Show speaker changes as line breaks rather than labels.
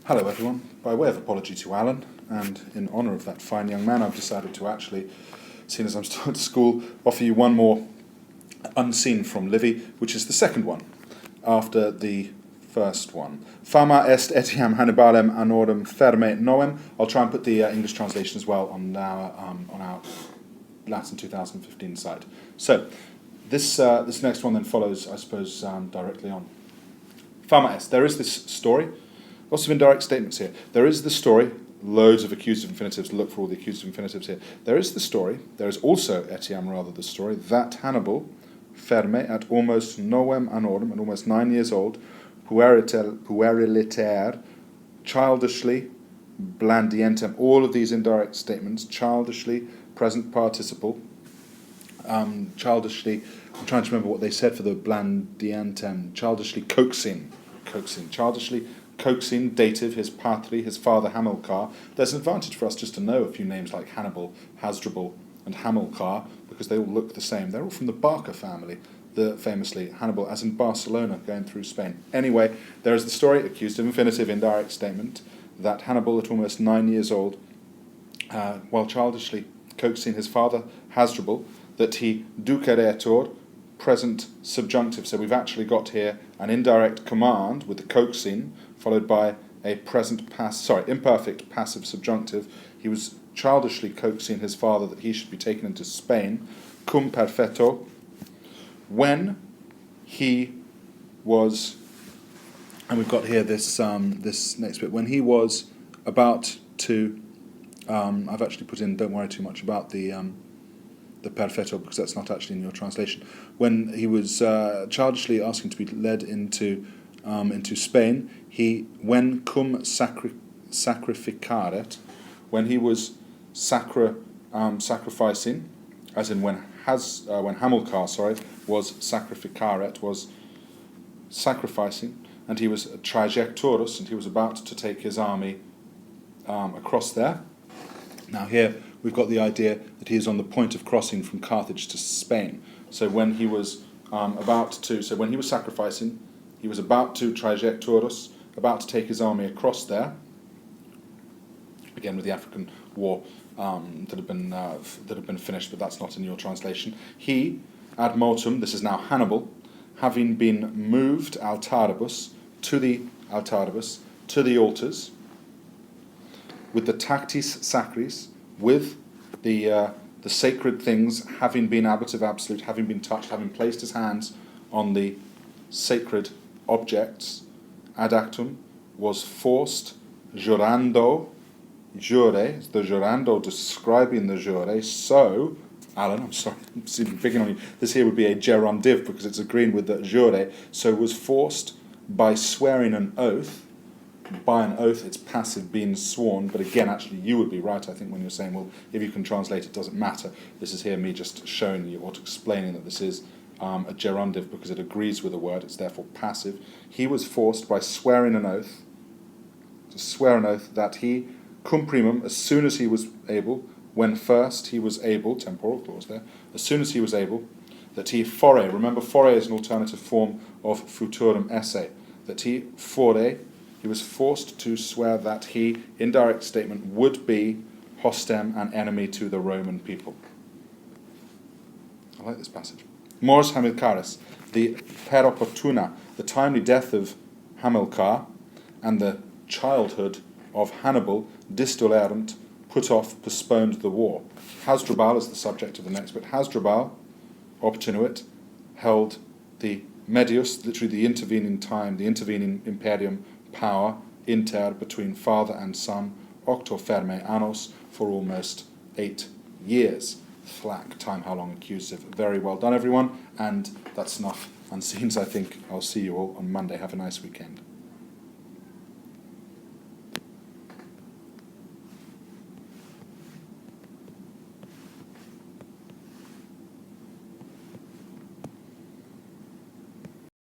Hello everyone. By way of apology to Alan, and in honour of that fine young man, I've decided to actually, seeing as I'm still at school, offer you one more unseen from Livy, which is the second one, after the first one. Fama est etiam Hannibalem anorum ferme noem. I'll try and put the English translation as well on our Latin 2015 site. So, this next one then follows, I suppose, directly on. Fama est. There is this story. Lots of indirect statements here. There is the story, loads of accusative infinitives, look for all the accusative infinitives here. There is the story, there is also etiam rather the story, that Hannibal, ferme, at almost novem annorum, at almost 9 years old, pueriliter, childishly, blandientem, all of these indirect statements, childishly, present participle, childishly, I'm trying to remember what they said for the blandientem, childishly coaxing, childishly coaxing, dative, his patri, his father Hamilcar. There's an advantage for us just to know a few names like Hannibal, Hasdrubal, and Hamilcar, because they all look the same. They're all from the Barca family, famously Hannibal, as in Barcelona, going through Spain. Anyway, there is the story, accusative infinitive, indirect statement, that Hannibal, at almost 9 years old, while childishly coaxing his father Hasdrubal, that he duceretur, present subjunctive. So we've actually got here an indirect command with the coaxing, followed by a imperfect passive subjunctive. He was childishly coaxing his father that he should be taken into Spain, cum perfetto, when he was, and we've got here this next bit, when he was about to, I've actually put in, don't worry too much about the perfetto, because that's not actually in your translation. When he was childishly asking to be led into Spain, when cum sacrificaret, when he was sacrificing, as in when Hamilcar, was sacrificaret, was sacrificing, and he was trajectorus, and he was about to take his army across there. Now here we've got the idea that he is on the point of crossing from Carthage to Spain. So when he was when he was sacrificing, he was about to trajectorus, about to take his army across there. Again with the African War that had been finished, but that's not in your translation. He, ad motum, this is now Hannibal, having been moved altaribus to the altars, with the tactis sacris, with the sacred things, having been ablative absolute, having been touched, having placed his hands on the sacred objects, ad actum, was forced, jurando, jure, the jurando describing the jure, so, Alan, I'm sorry, I'm picking on you, this here would be a gerundive because it's agreeing with the jure, so was forced by swearing an oath. By an oath, it's passive, being sworn, but again, actually, you would be right, I think, when you're saying, well, if you can translate, it doesn't matter. This is here me just showing you, or explaining that this is a gerundive because it agrees with a word, it's therefore passive. He was forced by swearing an oath, to swear an oath that he, cum primum, as soon as he was able, when first he was able, temporal clause there, as soon as he was able, that he fore, remember fore is an alternative form of futurum esse, that he fore, he was forced to swear that he, indirect statement, would be hostem, an enemy to the Roman people. I like this passage. Mors Hamilcaris, the per opportuna, the timely death of Hamilcar, and the childhood of Hannibal, distolerunt, put off, postponed the war. Hasdrubal is the subject of the next bit. Hasdrubal, obtinuit, held the medius, literally the intervening time, the intervening imperium, power, inter, between father and son, octo ferme annos, for almost 8 years. Flack, time how long accusative. Very well done, everyone, and that's enough unseens, I think. I'll see you all on Monday. Have a nice weekend.